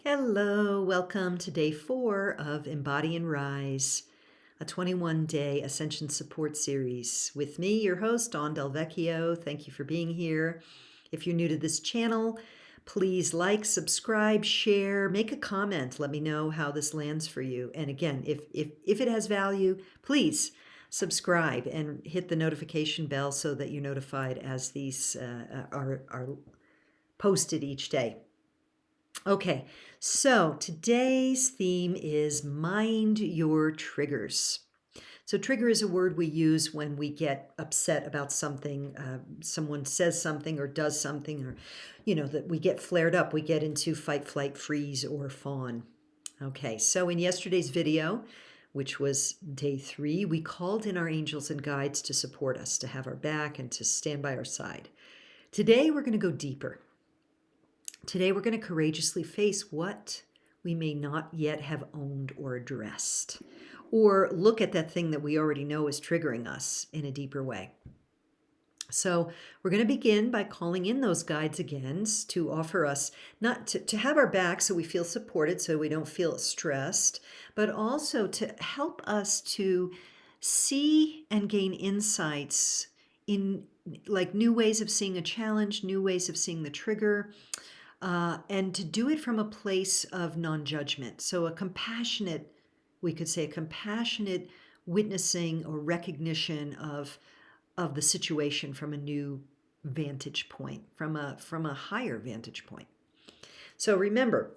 Hello, welcome to day 4 of Embody RISE, a 21-day ascension support series. With me, your host, Dawn Del Vecchio. Thank you for being here. If you're new to this channel, please like, subscribe, share, make a comment. Let me know how this lands for you. And again, if it has value, please subscribe and hit the notification bell so that you're notified as these are posted each day. Okay, so today's theme is mind your triggers. So, trigger is a word we use when we get upset about something. Someone says something or does something, or, that we get flared up. We get into fight, flight, freeze, or fawn. Okay, so in yesterday's video, which was day 3, we called in our angels and guides to support us, to have our back, and to stand by our side. Today, we're going to go deeper. Today, we're going to courageously face what we may not yet have owned or addressed, or look at that thing that we already know is triggering us in a deeper way. So we're going to begin by calling in those guides again to offer us not to have our back so we feel supported, so we don't feel stressed, but also to help us to see and gain insights in like new ways of seeing a challenge, new ways of seeing the trigger, and to do it from a place of non-judgment. So we could say a compassionate witnessing or recognition of the situation from a new vantage point, from a higher vantage point. So remember,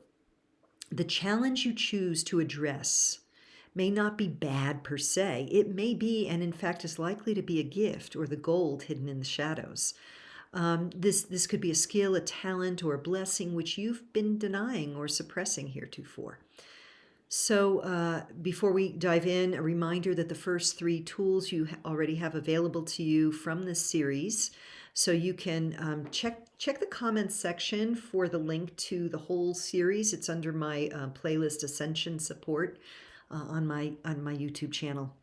the challenge you choose to address may not be bad per se. It may be, and in fact is likely to be, a gift or the gold hidden in the shadows. This could be a skill, a talent, or a blessing which you've been denying or suppressing heretofore. So before we dive in, a reminder that the first 3 tools you already have available to you from this series. So you can check the comments section for the link to the whole series. It's under my playlist Ascension Support on my YouTube channel.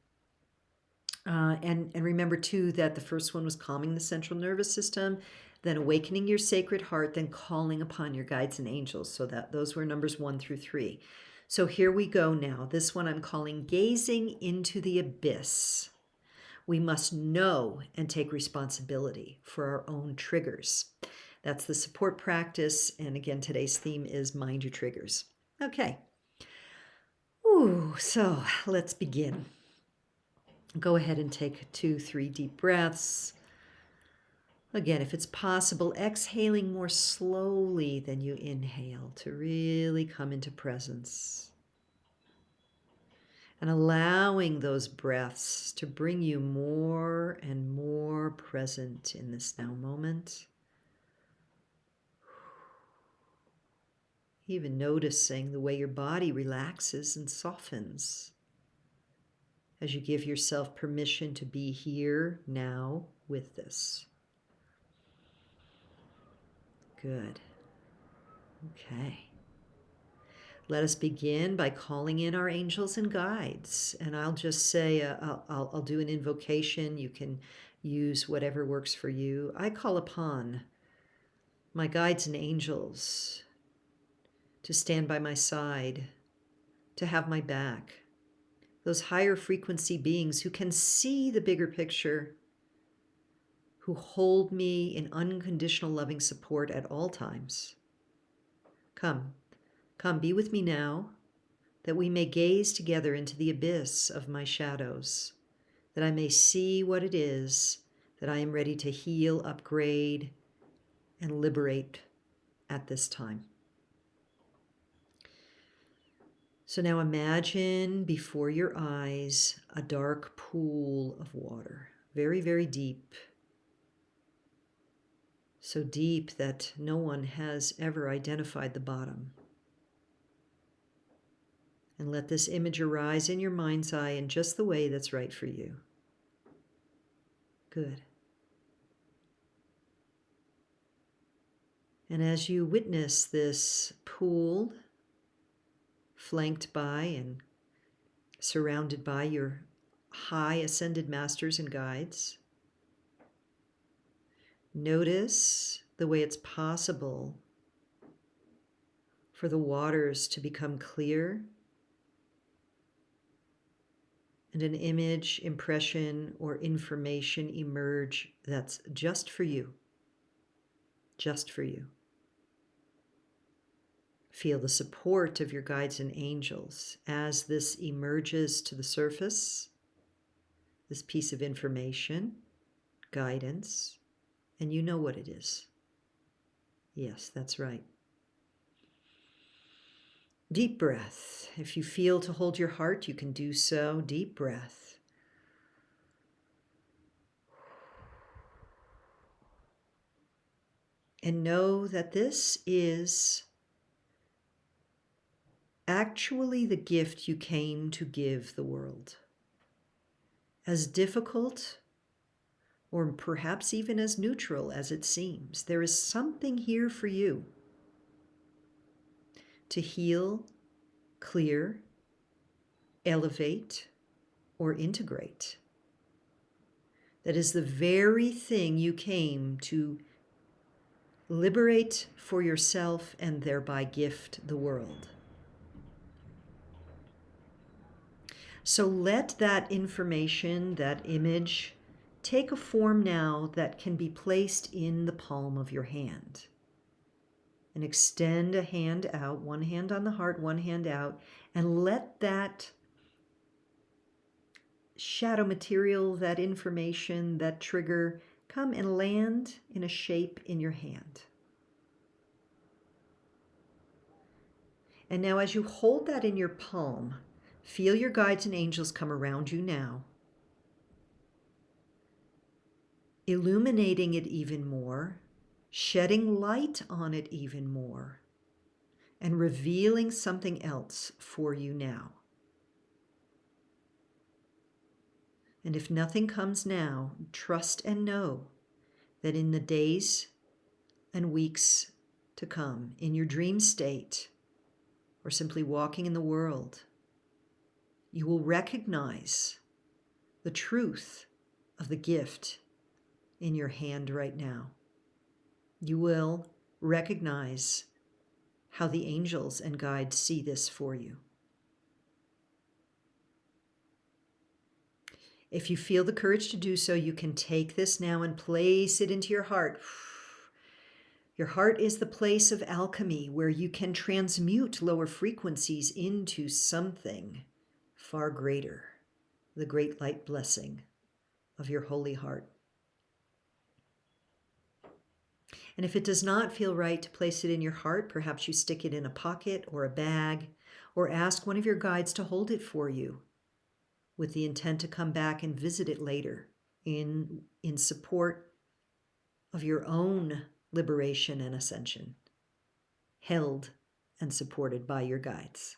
And remember, too, that the first one was calming the central nervous system, then awakening your sacred heart, then calling upon your guides and angels. So that those were numbers 1 through 3. So here we go now. This one I'm calling gazing into the abyss. We must know and take responsibility for our own triggers. That's the support practice. And again, today's theme is mind your triggers. Okay. Ooh, so let's begin. Go ahead and take 2, 3 deep breaths. Again, if it's possible, exhaling more slowly than you inhale to really come into presence. And allowing those breaths to bring you more and more present in this now moment. Even noticing the way your body relaxes and softens as you give yourself permission to be here now with this. Good. Okay. Let us begin by calling in our angels and guides. And I'll just say, I'll do an invocation. You can use whatever works for you. I call upon my guides and angels to stand by my side, to have my back. Those higher frequency beings who can see the bigger picture, who hold me in unconditional loving support at all times. Come, be with me now, that we may gaze together into the abyss of my shadows, that I may see what it is that I am ready to heal, upgrade, and liberate at this time. So now imagine before your eyes a dark pool of water, very, very deep. So deep that no one has ever identified the bottom. And let this image arise in your mind's eye in just the way that's right for you. Good. And as you witness this pool, flanked by and surrounded by your high ascended masters and guides, notice the way it's possible for the waters to become clear, and an image, impression, or information emerge that's just for you. Just for you. Feel the support of your guides and angels as this emerges to the surface, this piece of information, guidance, and you know what it is. Yes, that's right. Deep breath. If you feel to hold your heart, you can do so. Deep breath. And know that this is actually the gift you came to give the world. As difficult, or perhaps even as neutral as it seems, there is something here for you to heal, clear, elevate, or integrate. That is the very thing you came to liberate for yourself and thereby gift the world. So let that information, that image, take a form now that can be placed in the palm of your hand. And extend a hand out, one hand on the heart, one hand out, and let that shadow material, that information, that trigger, come and land in a shape in your hand. And now as you hold that in your palm, feel your guides and angels come around you now, illuminating it even more, shedding light on it even more, and revealing something else for you now. And if nothing comes now, trust and know that in the days and weeks to come, in your dream state, or simply walking in the world, you will recognize the truth of the gift in your hand right now. You will recognize how the angels and guides see this for you. If you feel the courage to do so, you can take this now and place it into your heart. Your heart is the place of alchemy where you can transmute lower frequencies into something far greater, the great light blessing of your holy heart. And if it does not feel right to place it in your heart, perhaps you stick it in a pocket or a bag, or ask one of your guides to hold it for you with the intent to come back and visit it later in support of your own liberation and ascension, held and supported by your guides.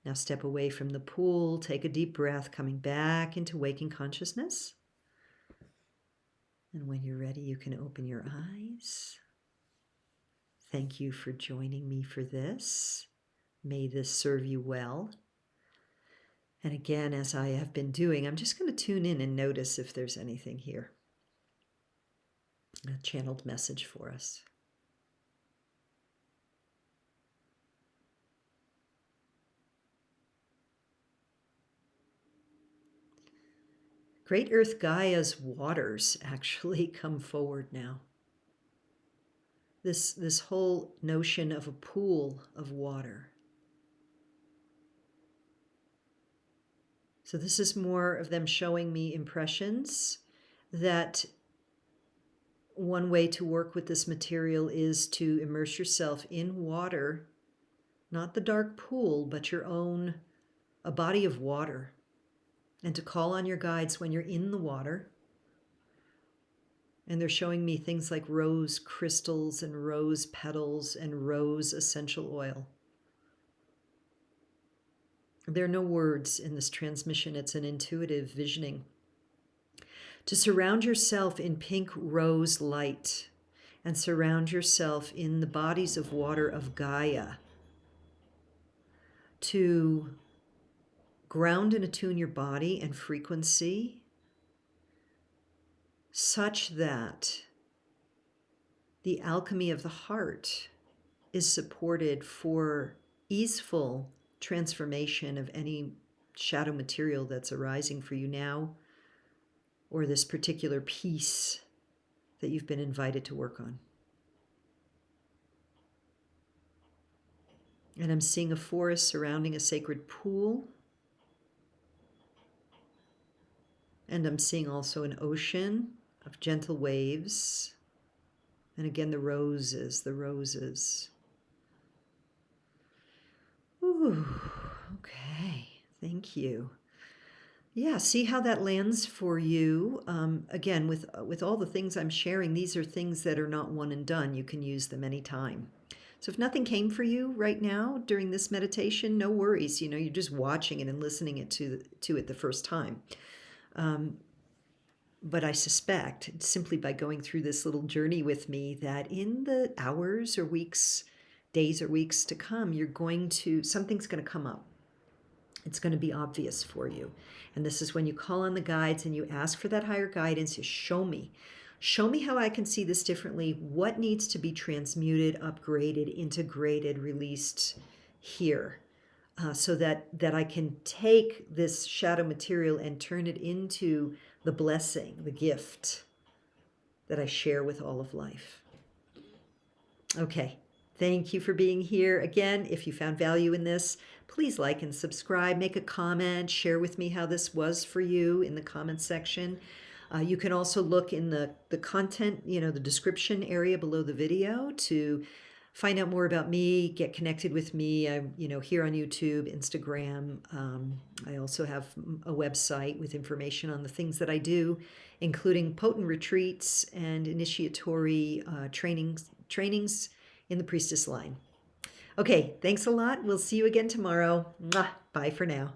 Now step away from the pool, take a deep breath, coming back into waking consciousness. And when you're ready, you can open your eyes. Thank you for joining me for this. May this serve you well. And again, as I have been doing, I'm just going to tune in and notice if there's anything here. A channeled message for us. Great Earth Gaia's waters actually come forward now. This whole notion of a pool of water. So this is more of them showing me impressions that one way to work with this material is to immerse yourself in water, not the dark pool, but a body of water, and to call on your guides when you're in the water. And they're showing me things like rose crystals and rose petals and rose essential oil. There are no words in this transmission. It's an intuitive visioning. To surround yourself in pink rose light and surround yourself in the bodies of water of Gaia. To ground and attune your body and frequency such that the alchemy of the heart is supported for easeful transformation of any shadow material that's arising for you now, or this particular piece that you've been invited to work on. And I'm seeing a forest surrounding a sacred pool. And I'm seeing also an ocean of gentle waves. And again, the roses, the roses. Ooh, okay. Thank you. Yeah, see how that lands for you. Again, with all the things I'm sharing, these are things that are not one and done. You can use them anytime. So if nothing came for you right now during this meditation, no worries. You know, you're just watching it and listening to it the first time. But I suspect, simply by going through this little journey with me, that in the hours or weeks, days or weeks to come, something's going to come up. It's going to be obvious for you. And this is when you call on the guides and you ask for that higher guidance. You show me. Show me how I can see this differently. What needs to be transmuted, upgraded, integrated, released here, so that I can take this shadow material and turn it into the blessing, the gift that I share with all of life. Okay. Thank you for being here. Again, if you found value in this, please like and subscribe, make a comment, share with me how this was for you in the comment section. You can also look in the content, the description area below the video to find out more about me, get connected with me. I'm, here on YouTube, Instagram. I also have a website with information on the things that I do, including potent retreats and initiatory trainings in the priestess line. Okay, thanks a lot. We'll see you again tomorrow. Mwah. Bye for now.